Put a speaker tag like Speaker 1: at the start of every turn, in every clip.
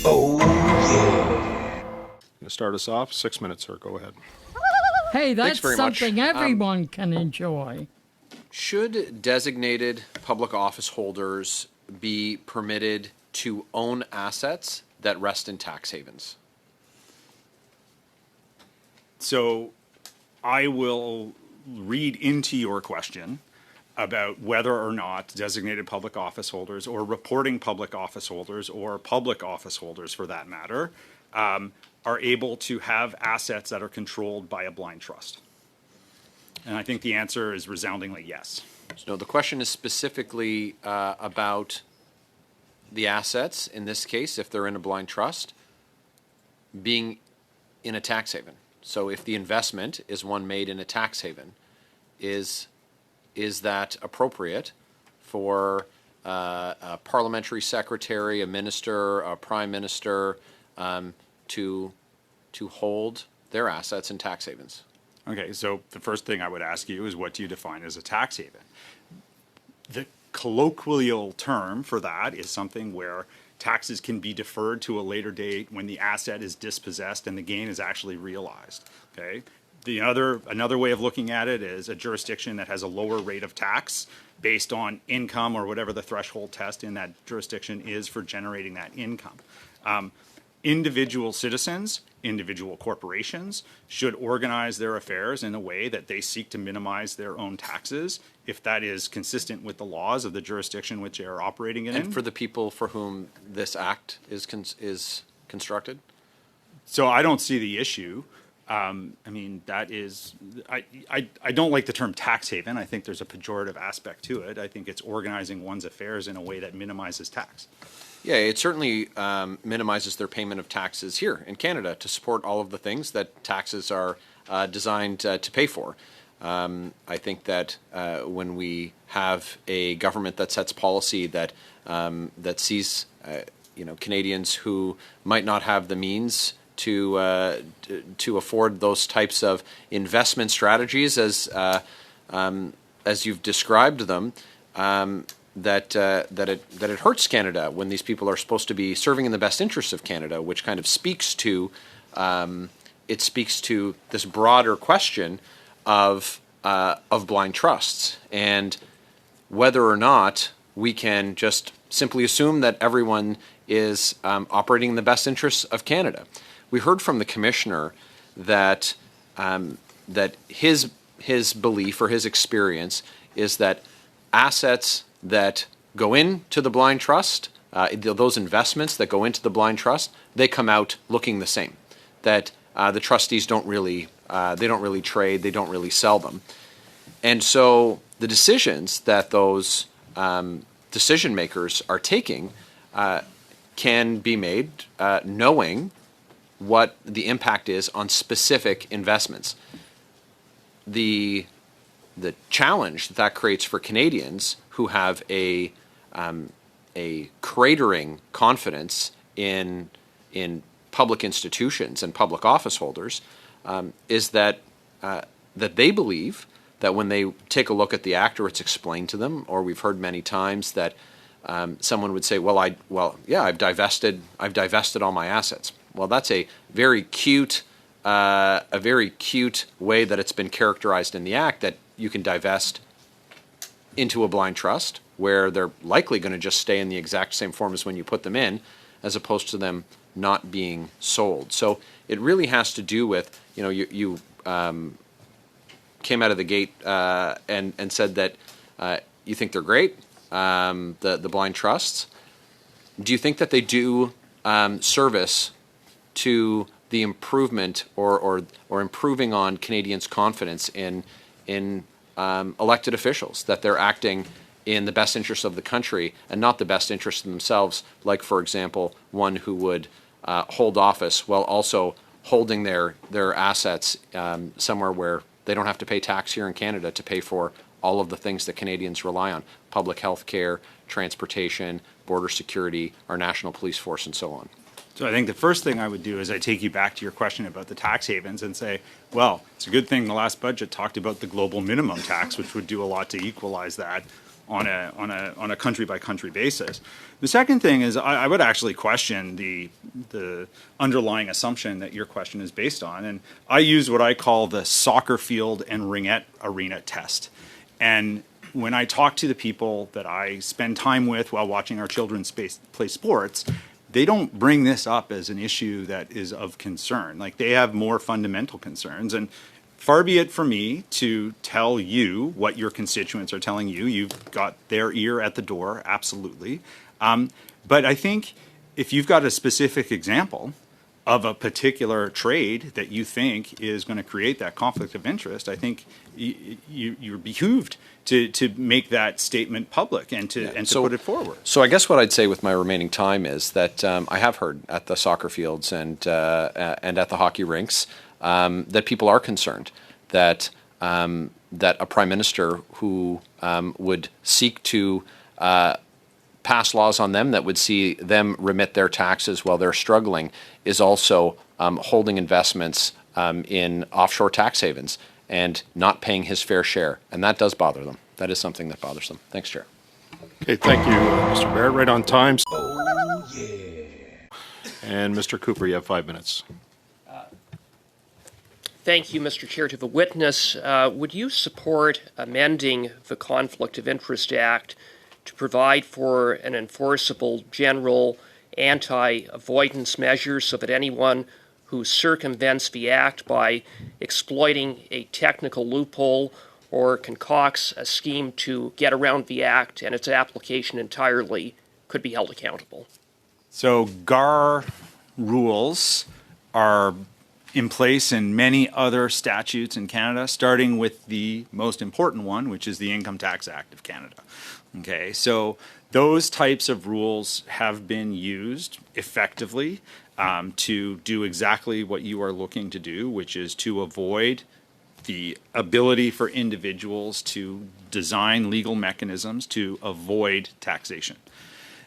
Speaker 1: Oh, yeah.
Speaker 2: To start us off, 6 minutes, sir. Go ahead.
Speaker 3: Hey, that's
Speaker 4: very much.
Speaker 3: something everyone can enjoy.
Speaker 4: Should designated public office holders be permitted to own assets that rest in tax havens?
Speaker 5: So I will read into your question about whether or not designated public office holders or reporting public office holders or public office holders for that matter are able to have assets that are controlled by a blind trust. And I think the answer is resoundingly yes.
Speaker 4: So the question is specifically about the assets, in this case, if they're in a blind trust, being in a tax haven. So if the investment is one made in a tax haven, is that appropriate for a parliamentary secretary, a minister, a prime minister to hold their assets in tax havens?
Speaker 5: Okay, so the first thing I would ask you is, what do you define as a tax haven? The colloquial term for that is something where taxes can be deferred to a later date when the asset is dispossessed and the gain is actually realized. Okay, another way of looking at it is a jurisdiction that has a lower rate of tax based on income or whatever the threshold test in that jurisdiction is for generating that income. Individual citizens, individual corporations should organize their affairs in a way that they seek to minimize their own taxes if that is consistent with the laws of the jurisdiction which they are operating in.
Speaker 4: And for the people for whom this act is constructed?
Speaker 5: So I don't see the issue. I mean, that is, I don't like the term tax haven. I think there's a pejorative aspect to it. I think it's organizing one's affairs in a way that minimizes tax.
Speaker 4: Yeah, it certainly minimizes their payment of taxes here in Canada to support all of the things that taxes are designed to pay for. I think that when we have a government that sets policy that sees Canadians who might not have the means to afford those types of investment strategies as you've described them, that it hurts Canada when these people are supposed to be serving in the best interests of Canada, which kind of speaks to this broader question of blind trusts and whether or not we can just simply assume that everyone is operating in the best interests of Canada. We heard from the commissioner that his belief or his experience is that assets that go into the blind trust, those investments that go into the blind trust, they come out looking the same. That the trustees don't really trade, they don't really sell them, and so the decisions that those decision makers are taking can be made knowing what the impact is on specific investments. The challenge that creates for Canadians who have a cratering confidence in public institutions and public office holders is that they believe that when they take a look at the act or it's explained to them, or we've heard many times that someone would say, I've divested all my assets. Well, that's a very cute way that it's been characterized in the act, that you can divest into a blind trust where they're likely going to just stay in the exact same form as when you put them in, as opposed to them not being sold. So it really has to do with, you came out of the gate and said that you think they're great, the blind trusts. Do you think that they do service to the improvement or improving on Canadians' confidence in elected officials, that they're acting in the best interest of the country and not the best interest of themselves, like, for example, one who would hold office while also holding their assets somewhere where they don't have to pay tax here in Canada to pay for all of the things that Canadians rely on: public health care, transportation, border security, our national police force, and so on.
Speaker 5: So I think the first thing I would do is I take you back to your question about the tax havens and say, well, it's a good thing the last budget talked about the global minimum tax, which would do a lot to equalize that. on a country by country basis. The second thing is I would actually question the underlying assumption that your question is based on, and I use what I call the soccer field and ringette arena test. And when I talk to the people that I spend time with while watching our children play sports, they don't bring this up as an issue that is of concern. Like, they have more fundamental concerns, and far be it for me to tell you what your constituents are telling you. You've got their ear at the door, absolutely. But I think if you've got a specific example of a particular trade that you think is going to create that conflict of interest, I think you're behooved to make that statement public and to put it forward.
Speaker 4: So I guess what I'd say with my remaining time is that I have heard at the soccer fields and at the hockey rinks that people are concerned that a prime minister who would seek to pass laws on them that would see them remit their taxes while they're struggling is also holding investments in offshore tax havens and not paying his fair share. And that does bother them. That is something that bothers them. Thanks, Chair.
Speaker 2: Okay, thank you, Mr. Barrett. Right on time.
Speaker 1: Oh, yeah.
Speaker 2: And Mr. Cooper, you have 5 minutes.
Speaker 6: Thank you, Mr. Chair. To the witness, would you support amending the Conflict of Interest Act to provide for an enforceable general anti-avoidance measure so that anyone who circumvents the act by exploiting a technical loophole or concocts a scheme to get around the act and its application entirely could be held accountable?
Speaker 5: So GAR rules are in place in many other statutes in Canada, starting with the most important one, which is the Income Tax Act of Canada. Okay, so those types of rules have been used effectively to do exactly what you are looking to do, which is to avoid the ability for individuals to design legal mechanisms to avoid taxation.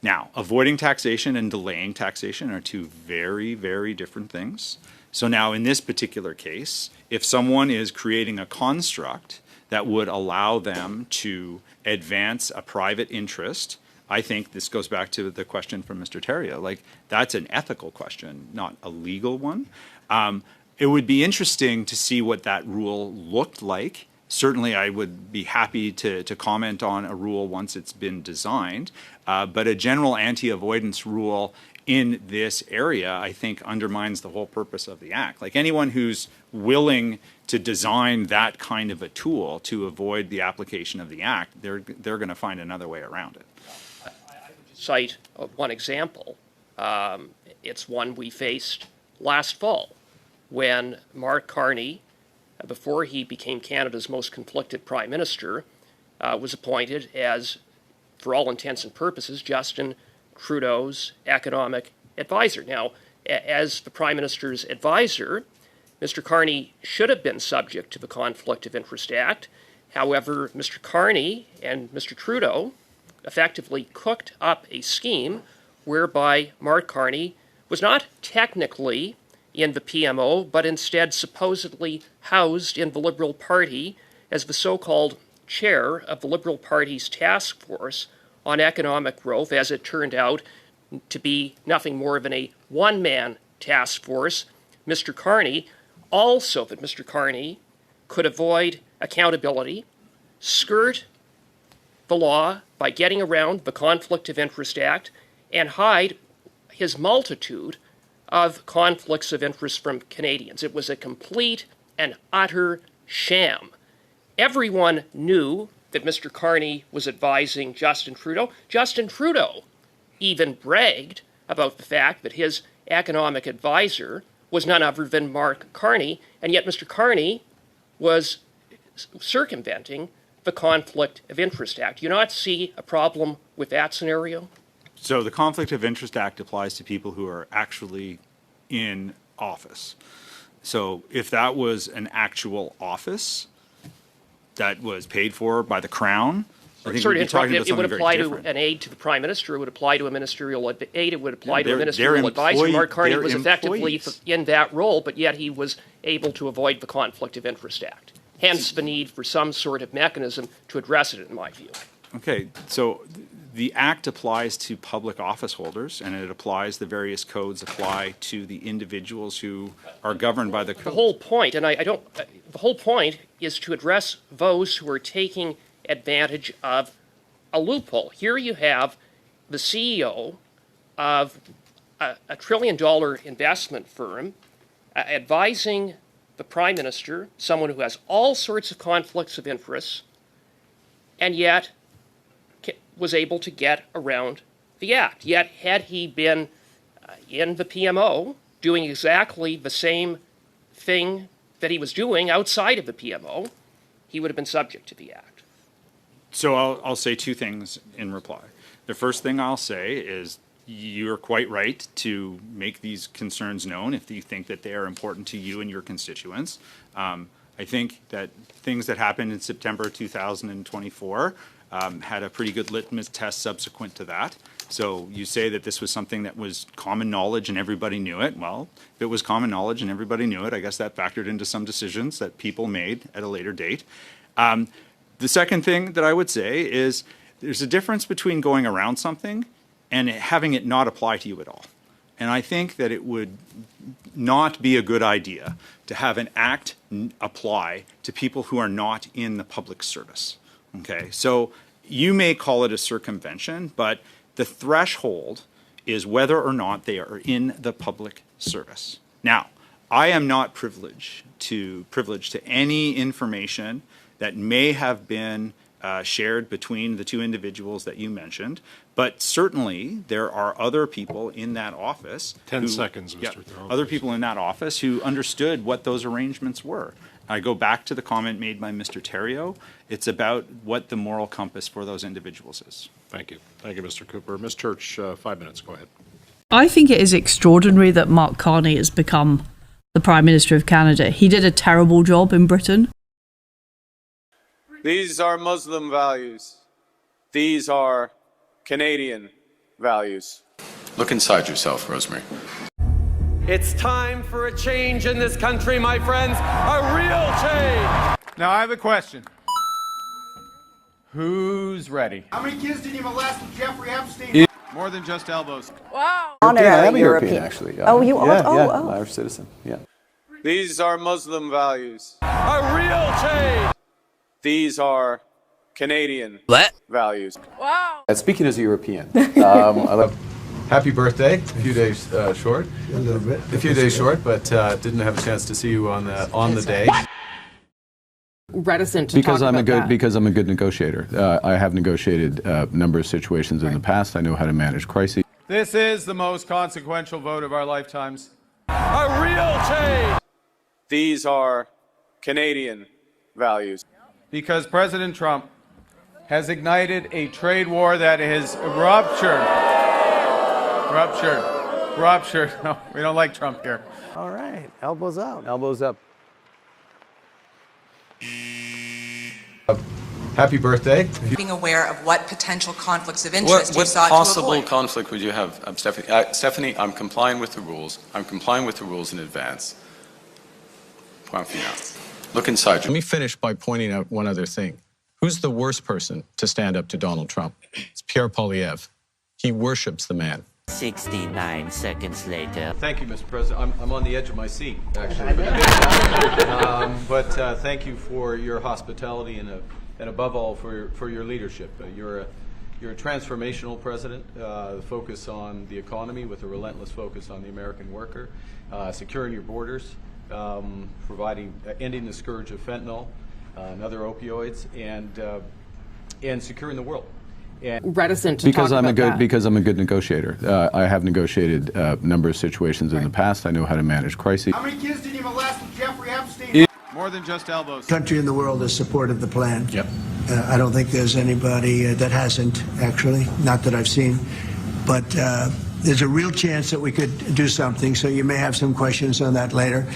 Speaker 5: Now, avoiding taxation and delaying taxation are two very, very different things. So now in this particular case, if someone is creating a construct that would allow them to advance a private interest, I think this goes back to the question from Mr. Terrio. Like, that's an ethical question, not a legal one. It would be interesting to see what that rule looked like. Certainly, I would be happy to comment on a rule once it's been designed. But a general anti-avoidance rule in this area, I think, undermines the whole purpose of the Act. Like, anyone who's willing to design that kind of a tool to avoid the application of the Act, they're going to find another way around it.
Speaker 6: I would cite one example. It's one we faced last fall when Mark Carney, before he became Canada's most conflicted Prime Minister, was appointed as, for all intents and purposes, Justin Trudeau's economic advisor. Now, as the Prime Minister's advisor, Mr. Carney should have been subject to the Conflict of Interest Act. However, Mr. Carney and Mr. Trudeau effectively cooked up a scheme whereby Mark Carney was not technically in the PMO, but instead supposedly housed in the Liberal Party as the so-called chair of the Liberal Party's task force on economic growth, as it turned out to be nothing more than a one-man task force. Mr. Carney, also that Mr. Carney could avoid accountability, skirt the law by getting around the Conflict of Interest Act, and hide his multitude of conflicts of interest from Canadians. It was a complete and utter sham. Everyone knew that Mr. Carney was advising Justin Trudeau. Justin Trudeau even bragged about the fact that his economic advisor was none other than Mark Carney, and yet Mr. Carney was circumventing the Conflict of Interest Act. Do you not see a problem with that scenario?
Speaker 5: So the Conflict of Interest Act applies to people who are actually in office. So if that was an actual office that was paid for by the Crown, I think we'd be talking about
Speaker 6: it would
Speaker 5: something
Speaker 6: apply
Speaker 5: very
Speaker 6: to
Speaker 5: different.
Speaker 6: an aid to the Prime Minister. It would apply to a ministerial aid. It would apply to a
Speaker 5: they're
Speaker 6: ministerial advisor. Mark Carney
Speaker 5: they're
Speaker 6: was effectively
Speaker 5: employees.
Speaker 6: in that role, but yet he was able to avoid the Conflict of Interest Act. Hence the need for some sort of mechanism to address it, in my view.
Speaker 5: Okay, so the Act applies to public office holders, and it applies, the various codes apply to the individuals who are governed by the code.
Speaker 6: The whole point, and I don't, the whole point is to address those who are taking advantage of a loophole. Here you have the CEO of a $1 trillion investment firm advising the Prime Minister, someone who has all sorts of conflicts of interest, and yet was able to get around the Act. Yet, had he been in the PMO doing exactly the same thing that he was doing outside of the PMO, he would have been subject to the Act.
Speaker 5: So I'll say two things in reply. The first thing I'll say is you're quite right to make these concerns known if you think that they are important to you and your constituents. I think that things that happened in September 2024 had a pretty good litmus test subsequent to that. So you say that this was something that was common knowledge and everybody knew it. Well, if it was common knowledge and everybody knew it, I guess that factored into some decisions that people made at a later date. The second thing that I would say is there's a difference between going around something and having it not apply to you at all. And I think that it would not be a good idea to have an act apply to people who are not in the public service. Okay, so you may call it a circumvention, but the threshold is whether or not they are in the public service. Now, I am not privileged to any information that may have been shared between the two individuals that you mentioned, but certainly there are other people in that office.
Speaker 2: 10 seconds, Mr. Thorogood.
Speaker 5: Other people in that office who understood what those arrangements were. I go back to the comment made by Mr. Theriault. It's about what the moral compass for those individuals is.
Speaker 2: Thank you. Thank you, Mr. Cooper. Ms. Church, 5 minutes. Go ahead.
Speaker 7: I think it is extraordinary that Mark Carney has become the Prime Minister of Canada. He did a terrible job in Britain.
Speaker 8: These are Muslim values. These are Canadian values.
Speaker 9: Look inside yourself, Rosemary.
Speaker 8: It's time for a change in this country, my friends. A real change.
Speaker 10: Now I have a question. Who's ready?
Speaker 1: How many kids did you molest with Jeffrey Epstein?
Speaker 10: More than just elbows.
Speaker 11: Wow. I am a European, actually.
Speaker 12: Oh, you are?
Speaker 11: I'm an Irish citizen, yeah.
Speaker 8: These are Muslim values. A real change. These are Canadian values.
Speaker 11: Wow.
Speaker 9: Speaking as a European, happy birthday. A few days short. A little bit. A few days short, but didn't have a chance to see you on the day.
Speaker 12: Reticent to
Speaker 9: Because
Speaker 12: talk
Speaker 9: I'm
Speaker 12: about
Speaker 9: a good
Speaker 12: that.
Speaker 9: because I'm a good negotiator. I have negotiated a number of situations in the past. I know how to manage crises.
Speaker 10: This is the most consequential vote of our lifetimes.
Speaker 8: A real change. These are Canadian values.
Speaker 10: Because President Trump has ignited a trade war that is ruptured. No, we don't like Trump here.
Speaker 11: All right, elbows up. Elbows up.
Speaker 9: Happy birthday.
Speaker 13: Being aware of what potential conflicts of interest you sought
Speaker 9: What possible
Speaker 13: to avoid.
Speaker 9: conflict would you have, Stephanie? Stephanie, I'm complying with the rules. I'm complying with the rules in advance. Point final. Look inside you. Let me finish by pointing out one other thing. Who's the worst person to stand up to Donald Trump? It's Pierre Poilievre. He worships the man.
Speaker 14: 69 seconds later.
Speaker 9: Thank you, Mr. President. I'm on the edge of my seat, actually. But thank you for your hospitality and above all for your leadership. You're a transformational president. The focus on the economy with a relentless focus on the American worker, securing your borders, ending the scourge of fentanyl and other opioids, and securing the world.
Speaker 12: Reticent to talk about that.
Speaker 9: Because I'm a good negotiator. I have negotiated a number of situations in the past. I know how to manage crises.
Speaker 1: How many kids did you molest with Jeffrey Epstein?
Speaker 10: More than just elbows.
Speaker 15: Country in the world has supported the plan.
Speaker 9: Yep.
Speaker 15: I don't think there's anybody that hasn't, actually, not that I've seen. But there's a real chance that we could do something, so you may have some questions on that later.